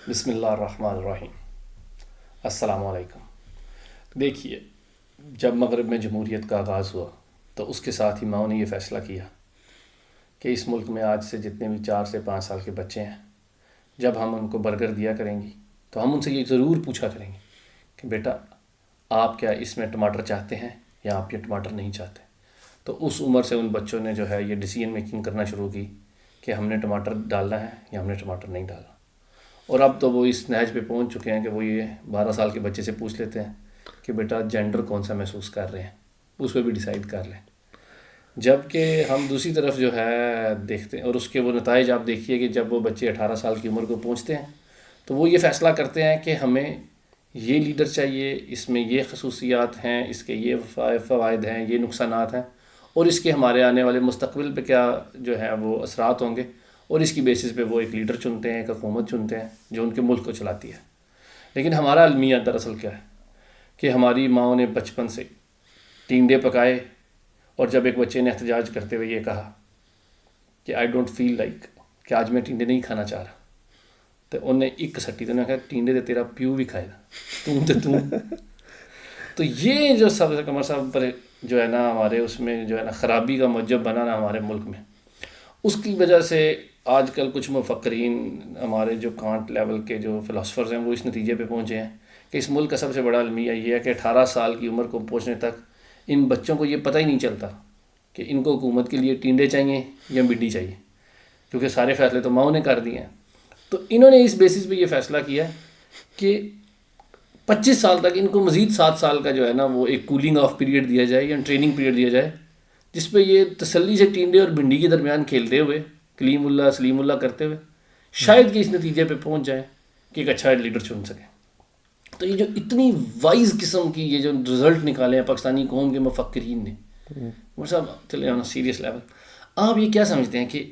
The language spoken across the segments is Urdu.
بسم اللہ الرحمن الرحیم. السلام علیکم. دیکھیے، جب مغرب میں جمہوریت کا آغاز ہوا تو اس کے ساتھ ہی ماؤں نے یہ فیصلہ کیا کہ اس ملک میں آج سے جتنے بھی 4 سے 5 سال کے بچے ہیں، جب ہم ان کو برگر دیا کریں گی تو ہم ان سے یہ ضرور پوچھا کریں گے کہ بیٹا آپ کیا اس میں ٹماٹر چاہتے ہیں یا آپ یہ ٹماٹر نہیں چاہتے. تو اس عمر سے ان بچوں نے جو ہے یہ ڈیسیجن میکنگ کرنا شروع کی کہ ہم نے ٹماٹر ڈالنا ہے یا ہم نے ٹماٹر نہیں ڈالنا. اور اب تو وہ اس نہج پہ پہنچ چکے ہیں کہ وہ یہ 12 سال کے بچے سے پوچھ لیتے ہیں کہ بیٹا جینڈر کون سا محسوس کر رہے ہیں، اس پہ بھی ڈیسائیڈ کر لیں. جب کہ ہم دوسری طرف جو ہے دیکھتے ہیں، اور اس کے وہ نتائج آپ دیکھیے کہ جب وہ بچے 18 سال کی عمر کو پہنچتے ہیں تو وہ یہ فیصلہ کرتے ہیں کہ ہمیں یہ لیڈر چاہیے، اس میں یہ خصوصیات ہیں، اس کے یہ فوائد ہیں، یہ نقصانات ہیں، اور اس کے ہمارے آنے والے مستقبل پہ کیا جو ہے وہ اثرات ہوں گے، اور اس کی بیسس پہ وہ ایک لیڈر چنتے ہیں، ایک حکومت چنتے ہیں جو ان کے ملک کو چلاتی ہے. لیکن ہمارا المیہ دراصل کیا ہے کہ ہماری ماؤں نے بچپن سے ٹینڈے پکائے، اور جب ایک بچے نے احتجاج کرتے ہوئے یہ کہا کہ آئی ڈونٹ فیل لائک کہ آج میں ٹینڈے نہیں کھانا چاہ رہا، تو انہیں ایک سٹی تو انہوں نے کہا ٹینڈے تو تیرا پیو بھی کھائے گا تو یہ جو سب قمر صاحب پر جو ہے نا ہمارے اس میں جو ہے نا خرابی کا موجب بنا نا ہمارے ملک میں، اس کی وجہ سے آج کل کچھ مفکرین ہمارے جو کانٹ لیول کے جو فلاسفرز ہیں وہ اس نتیجے پہ پہنچے ہیں کہ اس ملک کا سب سے بڑا المیہ یہ ہے کہ 18 سال کی عمر کو پہنچنے تک ان بچوں کو یہ پتہ ہی نہیں چلتا کہ ان کو حکومت کے لیے ٹینڈے چاہیے یا بڈی چاہیے، کیونکہ سارے فیصلے تو ماؤں نے کر دیے ہیں. تو انہوں نے اس بیسس پہ یہ فیصلہ کیا کہ 25 سال تک ان کو مزید 7 سال کا جو ہے نا وہ ایک کولنگ آف پیریڈ دیا جائے یا ٹریننگ پیریڈ دیا جائے، جس پہ یہ تسلی سے ٹینڈے اور بھنڈی کے درمیان کھیلتے ہوئے کلیم اللہ سلیم اللہ کرتے ہوئے شاید کہ اس نتیجے پہ پہنچ جائیں کہ ایک اچھا لیڈر چن سکیں. تو یہ جو اتنی وائز قسم کی یہ جو رزلٹ نکالے ہیں پاکستانی قوم کے مفکرین نے، وہ صاحب چلے آن سیریس لیول، آپ یہ کیا سمجھتے ہیں کہ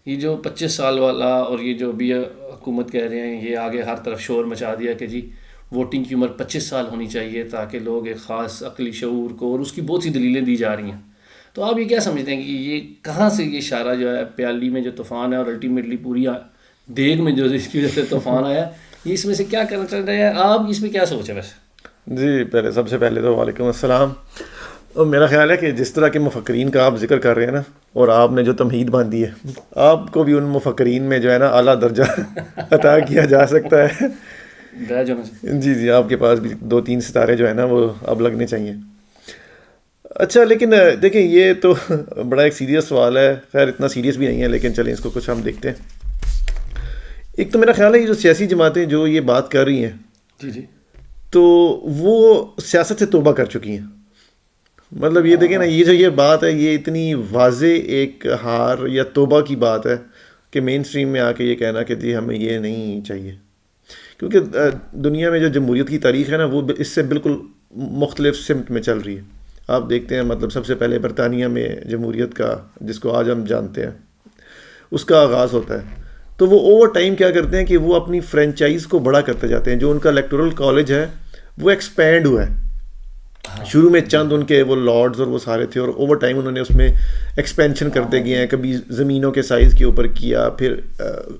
یہ جو 25 سال والا اور یہ جو بھی حکومت کہہ رہے ہیں، یہ آگے ہر طرف شور مچا دیا کہ جی ووٹنگ کی عمر 25 سال ہونی چاہیے تاکہ لوگ ایک خاص عقلی شعور کو، اور اس کی بہت سی دلیلیں دی جا رہی ہیں. تو آپ یہ کیا سمجھتے ہیں کہ یہ کہاں سے یہ اشارہ جو ہے پیالی میں جو طوفان ہے اور الٹیمیٹلی پوری دیگ میں جو اس کی وجہ سے طوفان آیا، یہ اس میں سے کیا کرنا چاہ رہے ہیں آپ، اس میں کیا سوچ ہے ویسے؟ جی سب سے پہلے تو وعلیکم السلام. اور میرا خیال ہے کہ جس طرح کے مفکرین کا آپ ذکر کر رہے ہیں نا، اور آپ نے جو تمہید باندھی ہے، آپ کو بھی ان مفکرین میں جو ہے نا اعلیٰ درجہ عطا کیا جا سکتا ہے. جی آپ کے پاس بھی 2-3 ستارے جو ہے نا وہ اب لگنے چاہیے. اچھا، لیکن دیکھیں یہ تو بڑا ایک سیریس سوال ہے، خیر اتنا سیریس بھی نہیں ہے، لیکن چلیں اس کو کچھ ہم دیکھتے ہیں. ایک تو میرا خیال ہے یہ جو سیاسی جماعتیں جو یہ بات کر رہی ہیں جی تو وہ سیاست سے توبہ کر چکی ہیں. مطلب یہ دیکھیں نا، یہ جو یہ بات ہے یہ اتنی واضح ایک ہار یا توبہ کی بات ہے کہ مین سٹریم میں آ کے یہ کہنا کہ جی ہمیں یہ نہیں چاہیے. کیونکہ دنیا میں جو جمہوریت کی تاریخ ہے نا وہ اس سے بالکل مختلف سمت میں چل رہی ہے. آپ دیکھتے ہیں مطلب سب سے پہلے برطانیہ میں جمہوریت کا، جس کو آج ہم جانتے ہیں، اس کا آغاز ہوتا ہے. تو وہ اوور ٹائم کیا کرتے ہیں کہ وہ اپنی فرینچائز کو بڑا کرتے جاتے ہیں. جو ان کا الیکٹورل کالج ہے وہ ایکسپینڈ ہوا ہے. شروع میں چند ان کے وہ لارڈز اور وہ سارے تھے، اور اوور ٹائم انہوں نے اس میں ایکسپینشن کرتے گئے ہیں. کبھی زمینوں کے سائز کے اوپر کیا، پھر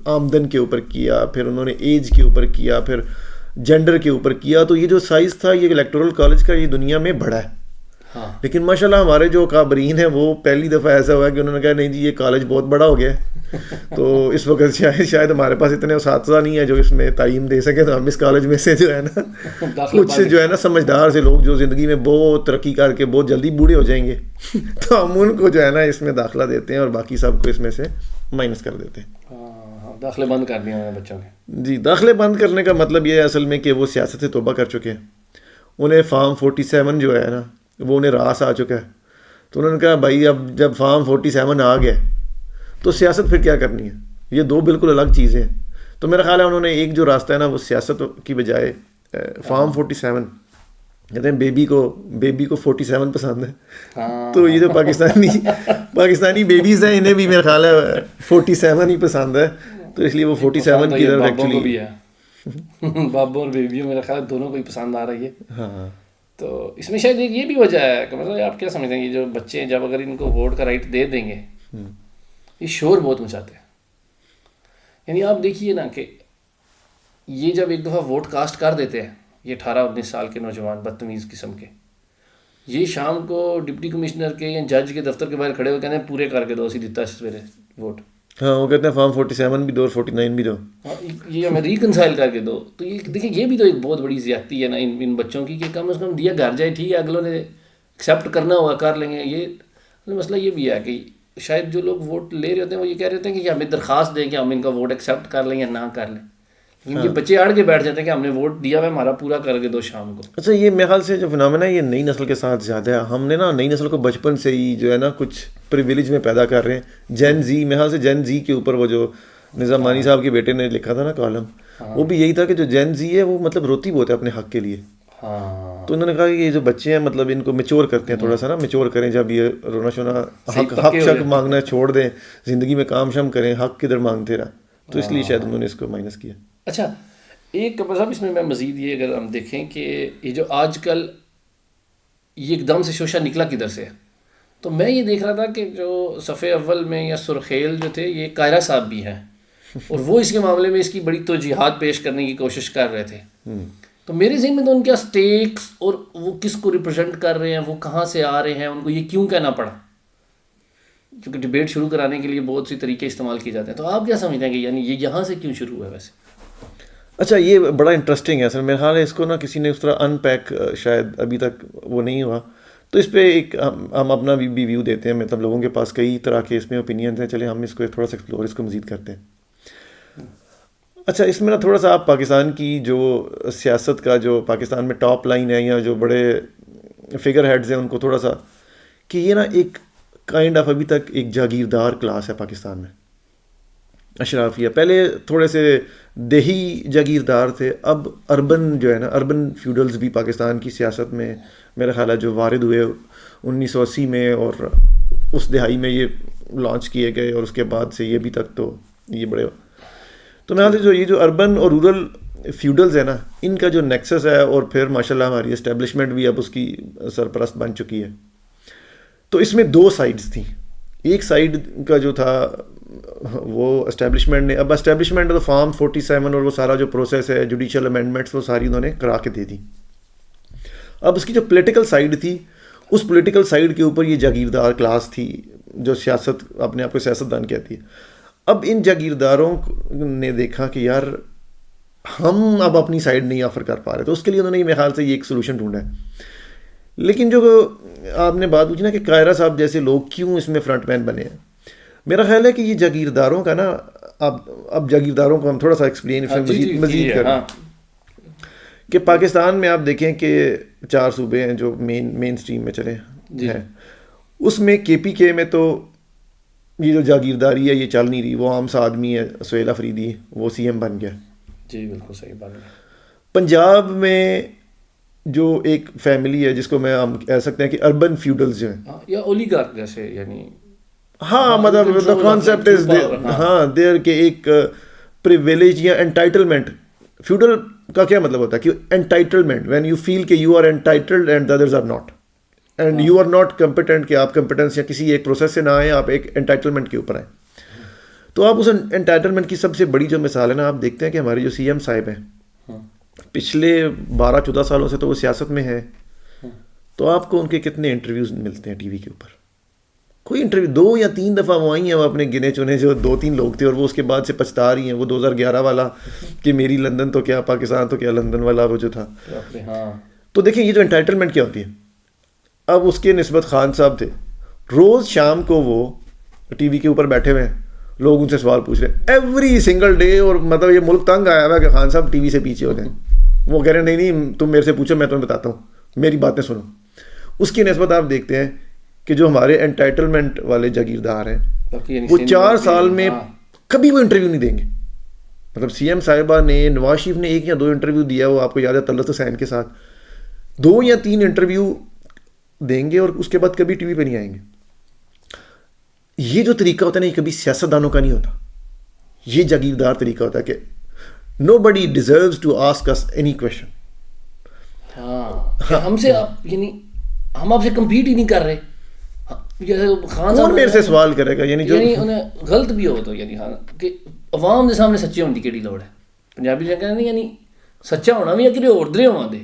آمدن کے اوپر کیا، پھر انہوں نے ایج کے اوپر کیا، پھر جینڈر کے اوپر کیا. تو یہ جو سائز تھا یہ الیکٹورل کالج کا یہ دنیا میں بڑھا ہے. لیکن ماشاءاللہ ہمارے جو کابرین ہیں وہ پہلی دفعہ ایسا ہوا ہے کہ انہوں نے کہا نہیں جی یہ کالج بہت بڑا ہو گیا ہے، تو اس وقت شاید ہمارے پاس اتنے اساتذہ نہیں ہیں جو اس میں تعلیم دے سکیں، تو ہم اس کالج میں سے جو ہے نا کچھ جو ہے نا سمجھدار سے لوگ جو زندگی میں بہت ترقی کر کے بہت جلدی بوڑھے ہو جائیں گے تو ہم ان کو جو ہے نا اس میں داخلہ دیتے ہیں اور باقی سب کو اس میں سے مائنس کر دیتے ہیں. داخلے بند کر دیے ہیں بچوں کے. جی داخلے بند کرنے کا مطلب یہ ہے اصل میں کہ وہ سیاست سے توبہ کر چکے ہیں. انہیں فارم 47 جو ہے نا وہ انہیں راس آ چکا ہے. تو انہوں نے کہا بھائی اب جب فارم 47 آ گیا تو سیاست پھر کیا کرنی ہے. یہ دو بالکل الگ چیزیں ہیں. تو میرا خیال ہے انہوں نے ایک جو راستہ ہے نا وہ سیاست کی بجائے فارم 47 کہتے ہیں بیبی کو 47 پسند ہے. تو یہ جو پاکستانی بیبیز ہیں انہیں بھی میرا خیال ہے 47 ہی پسند ہے. تو اس لیے وہ 47 کی طرف ایکچولی بابوں اور بیبیوں میرا خیال دونوں کو ہی پسند آ رہی ہے. ہاں تو اس میں شاید یہ بھی وجہ ہے کہ مطلب آپ کیا سمجھتے ہیں کہ جو بچے جب اگر ان کو ووٹ کا رائٹ دے دیں گے یہ شور بہت مچاتے ہیں. یعنی آپ دیکھیے نا کہ یہ جب ایک دفعہ ووٹ کاسٹ کر دیتے ہیں یہ 18-19 سال کے نوجوان بدتمیز قسم کے, یہ شام کو ڈپٹی کمشنر کے یا جج کے دفتر کے باہر کھڑے ہوئے کہتے ہیں پورے کر کے دو, اسی دیتا ہے سویرے ووٹ. ہاں وہ کہتے ہیں فارم 47 بھی دو اور 49 بھی دو, یہ ہمیں ریکنسائل کر کے دو. تو یہ دیکھیں یہ بھی تو ایک بہت بڑی زیادتی ہے نا ان بچوں کی, کہ کم از کم دیا گھر جائے, ٹھیک ہے اگلوں نے ایکسیپٹ کرنا ہوگا کر لیں گے. یہ مسئلہ یہ بھی ہے کہ شاید جو لوگ ووٹ لے رہے ہوتے ہیں وہ یہ کہہ رہے ہوتے ہیں کہ ہمیں درخواست دیں کہ ہم ان کا ووٹ ایکسیپٹ کر لیں یا نہ کر لیں, لیکن یہ بچے اڑ کے بیٹھ جاتے ہیں کہ ہم نے ووٹ دیا ہے ہمارا پورا کر کے دو شام کو. اچھا یہ میرے خیال سے جو فنامنا ہے یہ نئی نسل کے ساتھ زیادہ ہے. ہم نے نا نئی نسل کو بچپن سے ہی جو ہے نا کچھ پریویلیج میں پیدا کر رہے ہیں. جین زی, میرے خیال سے جین زی کے اوپر وہ جو نظام مانی صاحب کے بیٹے نے لکھا تھا نا کالم, وہ بھی یہی تھا کہ جو جین زی ہے وہ مطلب روتی بہت ہے اپنے حق کے لیے. تو انہوں نے کہا کہ یہ جو بچے ہیں مطلب ان کو میچور کرتے ہیں, تھوڑا سا نا میچور کریں, جب یہ رونا شونا حق شک مانگنا چھوڑ دیں, زندگی میں کام شم کریں, حق کدھر مانگتے رہا. تو اس لیے شاید انہوں نے اس کو مائنس کیا. اچھا ایک مطلب اس میں مزید یہ اگر ہم دیکھیں کہ یہ جو آج کل یہ ایک دم سے شوشہ نکلا کدھر سے ہے, تو میں یہ دیکھ رہا تھا کہ جو صفحے اول میں یا سرخیل جو تھے یہ قاہرہ صاحب بھی ہیں, اور وہ اس کے معاملے میں اس کی بڑی توجیحات پیش کرنے کی کوشش کر رہے تھے. تو میرے ذہن میں تو ان کے اسٹیکس اور وہ کس کو ریپرزینٹ کر رہے ہیں, وہ کہاں سے آ رہے ہیں, ان کو یہ کیوں کہنا پڑا, کیونکہ ڈبیٹ شروع کرانے کے لیے بہت سی طریقے استعمال کیے جاتے ہیں. تو آپ کیا سمجھتے ہیں کہ یعنی یہ یہاں سے کیوں شروع ہوا ہے ویسے؟ اچھا یہ بڑا انٹرسٹنگ ہے سر, میرا خیال ہے اس کو نا کسی نے اس طرح ان پیک شاید ابھی تک وہ نہیں ہوا. تو اس پہ ایک ہم اپنا بھی ویو دیتے ہیں, مطلب لوگوں کے پاس کئی طرح کے اس میں اوپینینز ہیں, چلے ہم اس کو تھوڑا سا ایکسپلور اس کو مزید کرتے ہیں. اچھا اس میں نا تھوڑا سا آپ پاکستان کی جو سیاست کا جو پاکستان میں ٹاپ لائن ہے یا جو بڑے فگر ہیڈز ہیں ان کو تھوڑا سا کہ یہ نا ایک کائنڈ آف ابھی تک ایک جاگیردار کلاس ہے پاکستان میں, اشرافیہ. پہلے تھوڑے سے دیہی جاگیردار تھے, اب اربن جو ہے نا اربن فیوڈلز بھی پاکستان کی سیاست میں میرا خیال ہے جو وارد ہوئے 1980 میں, اور اس دہائی میں یہ لانچ کیے گئے, اور اس کے بعد سے یہ بھی تک تو یہ بڑے. تو میں جو یہ جو اربن اور رورل فیوڈلز ہے نا ان کا جو نیکسس ہے, اور پھر ماشاءاللہ ہماری اسٹیبلشمنٹ بھی اب اس کی سرپرست بن چکی ہے. تو اس میں دو سائڈز تھیں. ایک سائڈ کا جو تھا وہ اسٹیبلشمنٹ نے, اب اسٹیبلشمنٹ تو فارم 47 اور وہ سارا جو پروسیس ہے جوڈیشل امینڈمنٹس وہ ساری انہوں نے کرا کے دے دی. اب اس کی جو پولیٹیکل سائڈ تھی, اس پولیٹیکل سائڈ کے اوپر یہ جاگیردار کلاس تھی جو سیاست اپنے آپ کو سیاستدان کہتی ہے. اب ان جاگیرداروں نے دیکھا کہ یار ہم اب اپنی سائڈ نہیں آفر کر پا رہے, تو اس کے لیے انہوں نے میرے خیال سے یہ ایک سولوشن ڈھونڈا ہے. لیکن جو آپ نے بات پوچھی نا کہ قاہرہ صاحب جیسے لوگ کیوں اس میں فرنٹ مین بنے ہیں, میرا خیال ہے کہ یہ جاگیرداروں کا نا اب جاگیرداروں کو ہم تھوڑا سا ایکسپلین مزید کریں کہ پاکستان میں آپ دیکھیں کہ 4 صوبے ہیں جو مین اسٹریم میں چلے ہیں. اس میں KPK میں تو یہ جو جاگیرداری ہے یہ چل نہیں رہی, وہ عام سا آدمی ہے سہیل افریدی, وہ CM بن گیا. جی بالکل صحیح بات ہے. پنجاب میں جو ایک فیملی ہے جس کو میں ہم کہہ سکتے ہیں کہ اربن فیوڈلز جو ہیں یا اولیگارک جیسے, یعنی ہاں مطلب کانسیپٹ از ہاں دیر کے ایک پریویلیج یا انٹائٹلمنٹ. فیوڈل کا کیا مطلب ہوتا ہے کہ انٹائٹلمنٹ, وین یو فیل کہ you are entitled and others are not, and you are not competent, کہ آپ کمپیٹنس یا کسی ایک پروسیس سے نہ آئیں, آپ ایک انٹائٹلمنٹ کے اوپر آئیں. تو آپ اس انٹائٹلمنٹ کی سب سے بڑی جو مثال ہے نا, آپ دیکھتے ہیں کہ ہمارے جو CM صاحب ہیں پچھلے 12-14 سالوں سے تو وہ سیاست میں ہے, تو آپ کو ان کے کتنے انٹرویوز ملتے ہیں ٹی وی کے اوپر؟ کوئی انٹرویو 2 یا 3 دفعہ وہ آئی ہیں, وہ اپنے گنے چنے جو 2-3 لوگ تھے, اور وہ اس کے بعد سے پچھتا رہی ہیں. وہ 2011 والا کہ میری لندن تو کیا پاکستان تو کیا لندن والا وہ جو تھا. تو دیکھیں یہ جو انٹائٹلمنٹ کیا ہوتی ہے. اب اس کے نسبت خان صاحب تھے, روز شام کو وہ ٹی وی کے اوپر بیٹھے ہوئے ہیں, لوگ ان سے سوال پوچھ رہے ہیں ایوری سنگل ڈے, اور مطلب یہ ملک تنگ آیا ہوا ہے کہ خان صاحب ٹی وی سے پیچھے ہو جائیں. وہ کہہ رہے ہیں نہیں تم میرے سے پوچھو, میں تمہیں بتاتا ہوں, میری باتیں سنو. اس کی نسبت آپ دیکھتے ہیں کہ جو ہمارے انٹائٹلمنٹ والے جاگیردار ہیں وہ 4 سال میں کبھی وہ انٹرویو نہیں دیں گے. مطلب CM صاحبہ نے, نواز شریف نے 1 یا 2 انٹرویو دیا, وہ آپ کو یاد ہے طلعت حسین کے ساتھ 2 یا 3 انٹرویو دیں گے, اور اس کے بعد کبھی ٹی وی پہ نہیں آئیں گے. یہ جو طریقہ ہوتا ہے نا, یہ کبھی سیاستدانوں کا نہیں ہوتا, یہ جاگیردار طریقہ ہوتا ہے کہ nobody deserves to ask us any question. ہم سے یعنی ہم آپ سے کمپیٹ ہی نہیں کر رہے. کون میرے سے سوال کرے گا, یعنی جو انہیں غلط بھی ہو تو یعنی کہ عوام کے سامنے سچے ہونے کی کیڑی لوڑ ہے. ਪੰਜਾਬੀ ਚ ਕਹਿੰਦੇ ਯਾਨੀ ਸੱਚਾ ਹੋਣਾ ਵੀ ਹੈ ਕਿ ਹੋਰਦਰੇ ਹੋਵਾਂਦੇ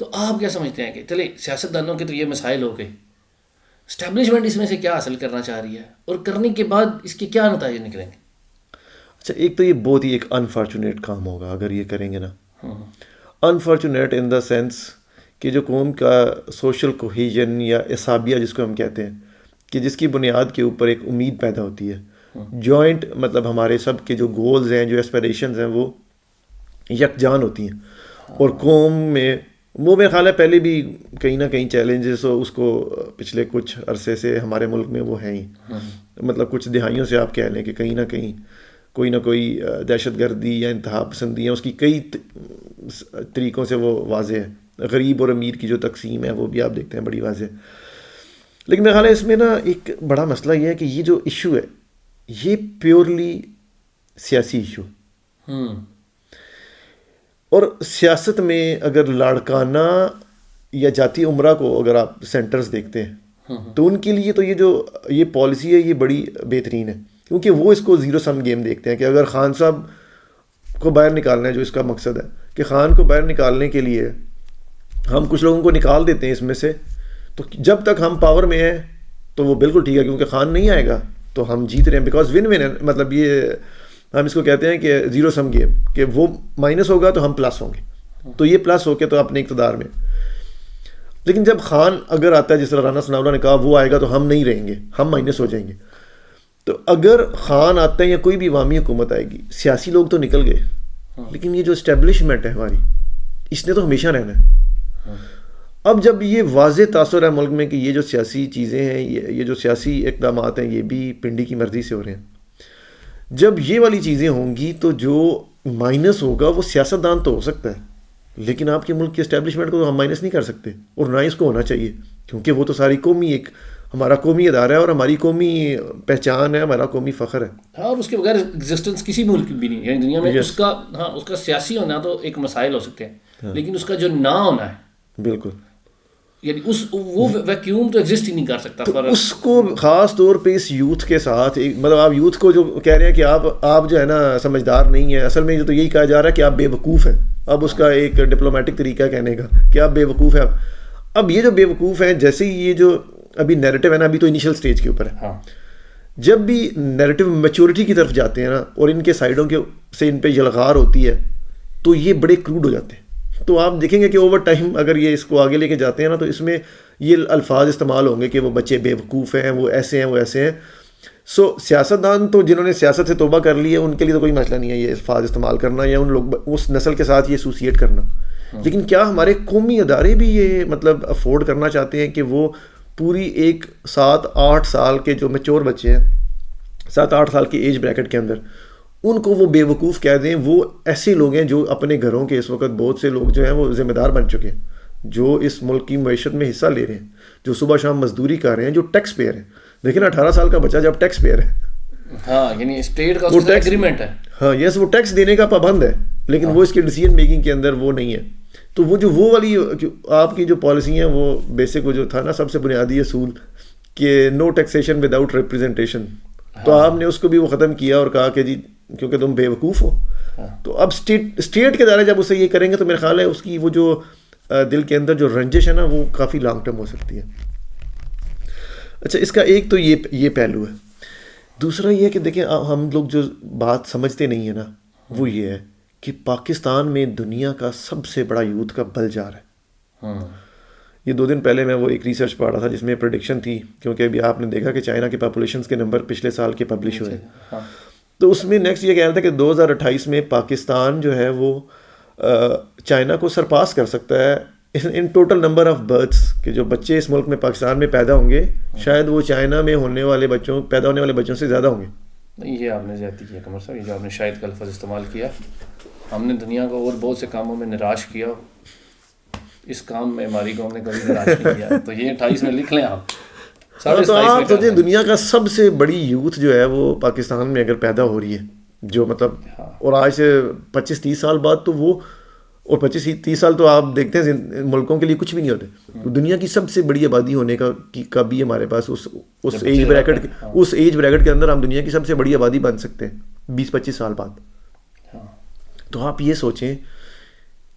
تو آپ کیا سمجھتے ہیں کہ چلے سیاستدانوں کے تو یہ مسائل ہو گئے, اسٹیبلشمنٹ اس میں سے کیا حاصل کرنا چاہ رہی ہے اور کرنے کے بعد اس کے کیا نتائج نکلیں گے؟ اچھا, ایک تو یہ بہت ہی ایک انفارچونیٹ کام ہوگا اگر یہ کریں گے نا. انفارچونیٹ ان دا سینس کہ جو قوم کا سوشل کوہیژن یا اعصابیہ جس کو ہم کہتے ہیں, کہ جس کی بنیاد کے اوپر ایک امید پیدا ہوتی ہے, جوائنٹ مطلب ہمارے سب کے جو گولز ہیں, جو ایسپریشنز ہیں, وہ یکجان ہوتی ہیں. اور قوم میں وہ میرا خیال ہے پہلے بھی کہیں نہ کہیں چیلنجز ہو, اس کو پچھلے کچھ عرصے سے ہمارے ملک میں وہ ہیں ہی, مطلب کچھ دہائیوں سے آپ کہہ لیں کہ کہیں نہ کہیں کوئی نہ کوئی دہشت گردی یا انتہا پسندی ہے, اس کی کئی طریقوں سے وہ واضح ہے. غریب اور امیر کی جو تقسیم ہے وہ بھی آپ دیکھتے ہیں بڑی واضح. لیکن میرا خیال ہے اس میں نا ایک بڑا مسئلہ یہ ہے کہ یہ جو ایشو ہے یہ پیورلی سیاسی ایشو, اور سیاست میں اگر لاڑکانہ یا جاتی عمرہ کو اگر آپ سینٹرز دیکھتے ہیں تو ان کے لیے تو یہ پالیسی ہے یہ بڑی بہترین ہے, کیونکہ وہ اس کو زیرو سم گیم دیکھتے ہیں کہ اگر خان صاحب کو باہر نکالنا ہے, جو اس کا مقصد ہے کہ خان کو باہر نکالنے کے لیے ہم کچھ لوگوں کو نکال دیتے ہیں اس میں سے, تو جب تک ہم پاور میں ہیں تو وہ بالکل ٹھیک ہے, کیونکہ خان نہیں آئے گا تو ہم جیت رہے ہیں, بیکاز ون ون ہے. مطلب یہ ہم اس کو کہتے ہیں کہ زیرو سم گیم, کہ وہ مائنس ہوگا تو ہم پلس ہوں گے, تو یہ پلس ہو کے تو اپنے اقتدار میں. لیکن جب خان اگر آتا ہے, جس طرح رانا ثناء اللہ نے کہا, وہ آئے گا تو ہم نہیں رہیں گے, ہم مائنس ہو جائیں گے. تو اگر خان آتا ہے یا کوئی بھی عوامی حکومت آئے گی, سیاسی لوگ تو نکل گئے, لیکن یہ جو اسٹیبلشمنٹ ہے ہماری, اس نے تو ہمیشہ رہنا ہے. اب جب یہ واضح تاثر ہے ملک میں کہ یہ جو سیاسی چیزیں ہیں, یہ جو سیاسی اقدامات ہیں, یہ بھی پنڈی کی مرضی سے ہو رہے ہیں, جب یہ والی چیزیں ہوں گی تو جو مائنس ہوگا وہ سیاستدان تو ہو سکتا ہے, لیکن آپ کے ملک کی اسٹیبلشمنٹ کو تو ہم مائنس نہیں کر سکتے, اور نہ اس کو ہونا چاہیے, کیونکہ وہ تو ساری قومی ایک ہمارا قومی ادارہ ہے اور ہماری قومی پہچان ہے, ہمارا قومی فخر ہے. ہاں, اور اس کے بغیر ایگزسٹنس کسی ملک بھی نہیں, یعنی دنیا میں اس کا سیاسی ہونا تو ایک مسائل ہو سکتے ہیں, لیکن اس کا جو نہ ہونا ہے, بالکل, یعنی وہ ویکیوم تو ایگزسٹ ہی نہیں کر سکتا. تو اس کو خاص طور پہ اس یوتھ کے ساتھ, مطلب آپ یوتھ کو جو کہہ رہے ہیں کہ آپ جو ہے نا سمجھدار نہیں ہیں, اصل میں تو یہی کہا جا رہا ہے کہ آپ بے وقوف ہیں. اب اس کا ایک ڈپلومیٹک طریقہ کہنے کا کہ آپ بے وقوف ہیں. اب یہ جو بے وقوف ہیں, جیسے ہی یہ جو ابھی نیریٹو ہے نا, ابھی تو انیشل سٹیج کے اوپر ہے, جب بھی نیریٹو میچورٹی کی طرف جاتے ہیں نا, اور ان کے سائڈوں کے سے ان پہ یلغار ہوتی ہے, تو یہ بڑے کروڈ ہو جاتے ہیں. تو آپ دیکھیں گے کہ اوور ٹائم اگر یہ اس کو آگے لے کے جاتے ہیں نا, تو اس میں یہ الفاظ استعمال ہوں گے کہ وہ بچے بے وقوف ہیں, وہ ایسے ہیں, وہ ایسے ہیں. سو سیاستدان تو جنہوں نے سیاست سے توبہ کر لی ہے, ان کے لیے تو کوئی مسئلہ نہیں ہے یہ الفاظ استعمال کرنا یا ان لوگ اس نسل کے ساتھ یہ ایسوسیٹ کرنا. لیکن کیا ہمارے قومی ادارے بھی یہ مطلب افورڈ کرنا چاہتے ہیں کہ وہ پوری ایک 7-8 سال کے جو میچور بچے ہیں, 7-8 سال کی ایج بریکٹ کے اندر, ان کو وہ بے وقوف کہہ دیں؟ وہ ایسے لوگ ہیں جو اپنے گھروں کے اس وقت بہت سے لوگ جو ہیں وہ ذمہ دار بن چکے ہیں, جو اس ملک کی معیشت میں حصہ لے رہے ہیں, جو صبح شام مزدوری کر رہے ہیں, جو ٹیکس پیئر ہیں. لیکن 18 سال کا بچہ جب ٹیکس پیئر ہے, ہاں یعنی اسٹیٹ کا اس کا ایگریمنٹ ہے, ہاں یس, وہ ٹیکس دینے کا پابند ہے, لیکن وہ اس کی ڈیسیژن میکنگ کے اندر وہ نہیں ہے. تو وہ والی آپ کی جو پالیسی ہیں, وہ بیسک وہ جو تھا نا سب سے بنیادی اصول کہ نو ٹیکسیشن وداؤٹ ریپریزنٹیشن, تو آپ نے اس کو بھی وہ ختم کیا اور کہا کہ جی کیونکہ تم بے وقوف ہو. تو اب اسٹیٹ کے ادارے جب اسے یہ کریں گے تو میرا خیال ہے اس کی وہ جو دل کے اندر جو رنجش ہے نا, وہ کافی لانگ ٹرم ہو سکتی ہے. اچھا, اس کا ایک تو یہ پہلو ہے. دوسرا یہ ہے کہ دیکھیں ہم لوگ جو بات سمجھتے نہیں ہیں نا, وہ یہ ہے کہ پاکستان میں دنیا کا سب سے بڑا یوتھ کا بلجار ہے. یہ 2 دن پہلے میں وہ ایک ریسرچ پڑھ رہا تھا جس میں پریڈکشن تھی, کیونکہ ابھی آپ نے دیکھا کہ چائنا کے پاپولیشنز کے نمبر پچھلے سال کے پبلش ہوئے, تو اس میں نیکسٹ یہ کہہ رہا تھا کہ 2028 میں پاکستان جو ہے وہ چائنا کو سرپاس کر سکتا ہے ان ٹوٹل نمبر آف برتھس, کہ جو بچے اس ملک میں پاکستان میں پیدا ہوں گے شاید وہ چائنا میں پیدا ہونے والے بچوں سے زیادہ ہوں گے. یہ آپ نے زیادتی کیا قمر صاحب, یہ جو آپ نے شاید کا لفظ استعمال کیا, ہم نے دنیا کو اور بہت سے کاموں میں نراش کیا, اس کام میں ہماری قوم نے کبھی نراش نہیں کیا. تو یہ 28 میں لکھ لیں آپ. تو آپ سوچیں دنیا کا سب سے بڑی یوتھ جو ہے وہ پاکستان میں اگر پیدا ہو رہی ہے, جو مطلب, اور آج سے 25-30 سال بعد تو وہ, اور 25-30 سال تو آپ دیکھتے ہیں ملکوں کے لیے کچھ بھی نہیں ہوتے. دنیا کی سب سے بڑی آبادی ہونے کا بھی ہمارے پاس اس ایج بریکٹ کے اندر ہم دنیا کی سب سے بڑی آبادی بن سکتے ہیں 20-25 سال بعد. تو آپ یہ سوچیں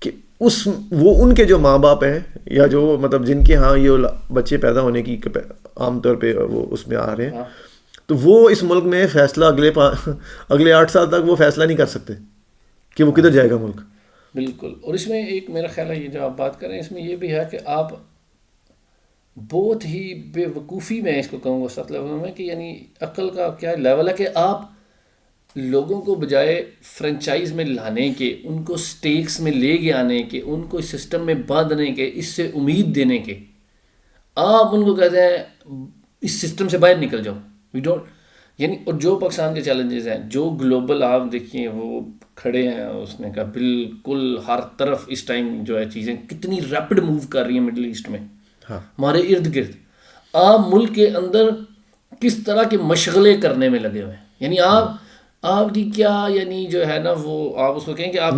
کہ وہ ان کے جو ماں باپ ہیں یا جو مطلب جن کے ہاں یہ بچے پیدا ہونے کی عام طور پہ وہ اس میں آ رہے ہیں, تو وہ اس ملک میں فیصلہ اگلے 8 سال تک وہ فیصلہ نہیں کر سکتے کہ وہ کدھر جائے گا ملک. بالکل. اور اس میں ایک میرا خیال ہے یہ جو آپ بات کر رہے ہیں اس میں یہ بھی ہے کہ آپ بہت ہی بے وقوفی میں اس کو کہوں گا سخت لفظوں میں کہ یعنی عقل کا کیا لیول ہے کہ آپ لوگوں کو بجائے فرنچائز میں لانے کے, ان کو سٹیکس میں لے کے آنے کے, ان کو اس سسٹم میں باندھنے کے, اس سے امید دینے کے, آپ ان کو کہتے ہیں اس سسٹم سے باہر نکل جاؤ. وی ڈونٹ یعنی اور جو پاکستان کے چیلنجز ہیں جو گلوبل آپ دیکھیے وہ کھڑے ہیں, اس نے کہا بالکل ہر طرف اس ٹائم جو ہے چیزیں کتنی ریپڈ موو کر رہی ہیں مڈل ایسٹ میں ہمارے ارد گرد. آپ ملک کے اندر کس طرح کے مشغلے کرنے میں لگے ہوئے ہیں, یعنی آپ کی کیا یعنی جو ہے نا وہ آپ اس کو کہیں کہ آپ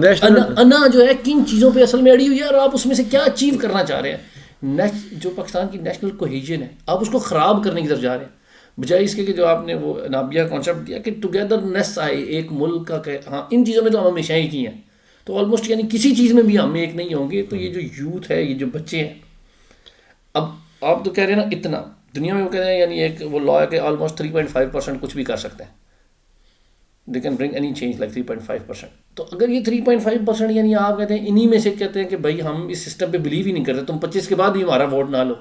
انا جو ہے کن چیزوں پہ اصل میں اڑی ہوئی ہے اور آپ اس میں سے کیا اچیو کرنا چاہ رہے ہیں. جو پاکستان کی نیشنل کوہیژن ہے آپ اس کو خراب کرنے کی طرف جا رہے ہیں, بجائے اس کے کہ جو آپ نے وہ نابیہ کانسیپٹ دیا کہ ٹوگیدرنیس آئے ایک ملک کا کہ ہاں ان چیزوں میں تو ہم ہمیشہ ہی کی ہیں, تو آلموسٹ یعنی کسی چیز میں بھی ہم ایک نہیں ہوں گے. تو یہ جو یوتھ ہے, یہ جو بچے ہیں, اب آپ تو کہہ رہے ہیں نا اتنا دنیا میں وہ کہہ رہے ہیں یعنی ایک وہ لا ہے کہ آلموسٹ 3.5% کچھ بھی کر سکتے ہیں, they can bring any change like 3.5%. تو اگر یہ 3.5% یعنی آپ کہتے ہیں انہی میں سے کہتے ہیں کہ بھائی ہم اس سسٹم پہ بلیو ہی نہیں کرتے, تم 25 کے بعد بھی ہمارا ووٹ نہ لو,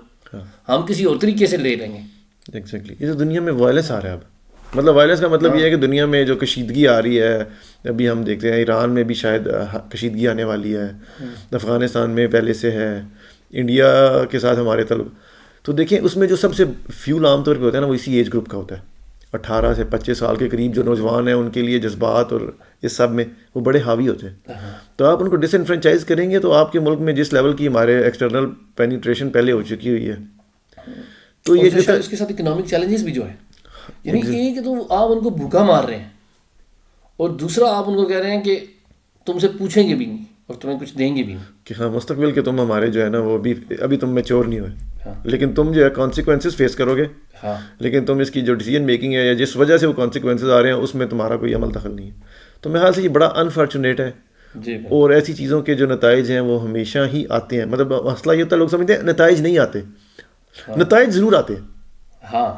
ہم کسی اور طریقے سے لے لیں گے. ایگزیکٹلی. یہ تو دنیا میں وائلنس آ رہا ہے اب, مطلب وائلنس کا مطلب یہ ہے کہ دنیا میں جو کشیدگی آ رہی ہے, ابھی ہم دیکھتے ہیں ایران میں بھی شاید کشیدگی آنے والی ہے, افغانستان میں پہلے سے ہے, انڈیا کے ساتھ ہمارے تعلق. تو دیکھیں اس میں جو سب سے فیول عام طور پہ ہوتا ہے نا وہ اسی ایج گروپ کا ہوتا ہے, 18 سے 25 سال کے قریب جو نوجوان ہیں ان کے لیے جذبات اور اس سب میں وہ بڑے حاوی ہوتے ہیں. تو آپ ان کو ڈس انفرینچائز کریں گے تو آپ کے ملک میں جس لیول کی ہمارے ایکسٹرنل پینیٹریشن پہلے ہو چکی ہوئی ہے, تو یہ جو اس کے ساتھ اکنامک چیلنجز بھی جو ہے, یعنی ایک تو آپ ان کو بھوکا مار رہے ہیں اور دوسرا آپ ان کو کہہ رہے ہیں کہ تم سے پوچھیں گے بھی نہیں اور تمہیں کچھ دیں گے بھی نہیں کہ ہاں مستقبل کے تم ہمارے جو ہے نا وہ ابھی تم میچور نہیں ہوئے, لیکن تم جو ہے کانسیکوینسز فیس کرو گے, لیکن تم اس کی جو ڈیسیجن میکنگ ہے یا جس وجہ سے وہ کانسیکوینسز آ رہے ہیں اس میں تمہارا کوئی عمل دخل نہیں ہے. تو میرے خیال سے یہ بڑا انفارچونیٹ ہے. اور ایسی چیزوں کے جو نتائج ہیں وہ ہمیشہ ہی آتے ہیں, مطلب مسئلہ یہ ہوتا ہے لوگ سمجھتے ہیں نتائج نہیں آتے, نتائج ضرور آتے ہیں. ہاں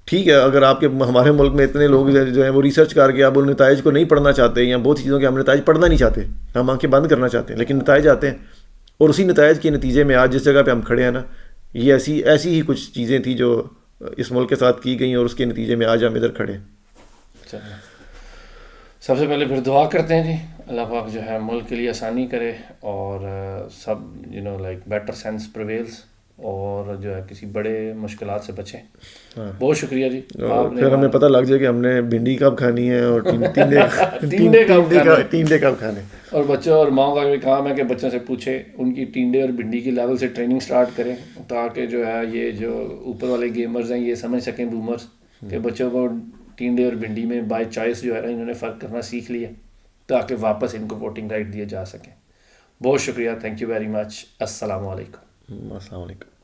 ٹھیک ہے, اگر آپ کے ہمارے ملک میں اتنے لوگ جو ہیں وہ ریسرچ کر کے اب ان نتائج کو نہیں پڑھنا چاہتے یا بہت چیزوں کے ہم نتائج پڑھنا نہیں چاہتے, ہم آنکھیں بند کرنا چاہتے ہیں, لیکن نتائج آتے ہیں. اور اسی نتائج کے نتیجے میں آج جس جگہ پہ ہم کھڑے ہیں نا, یہ ایسی ہی کچھ چیزیں تھیں جو اس ملک کے ساتھ کی گئیں اور اس کے نتیجے میں آج ہم ادھر کھڑے ہیں. سب سے پہلے پھر دعا کرتے ہیں جی, اللہ پاک جو ہے ملک کے لیے آسانی کرے اور سب لائک بیٹر سینس پریویلز اور جو ہے کسی بڑے مشکلات سے بچیں. بہت شکریہ جی. پھر ہمیں پتہ لگ جائے کہ ہم نے بھنڈی کب کھانی ہے اور ٹینڈے کب کھانے. اور بچوں اور ماؤں کا بھی کام ہے کہ بچوں سے پوچھیں, ان کی ٹینڈے اور بھنڈی کی لیول سے ٹریننگ سٹارٹ کریں تاکہ جو ہے یہ جو اوپر والے گیمرز ہیں یہ سمجھ سکیں بومرز کہ بچوں کو ٹینڈے اور بھنڈی میں بائی چوائس جو ہے نا انہوں نے فرق کرنا سیکھ لیا تاکہ واپس ان کو ووٹنگ رائٹ دیے جا سکیں. بہت شکریہ, تھینک یو ویری مچ. السلام علیکم. السلام علیکم.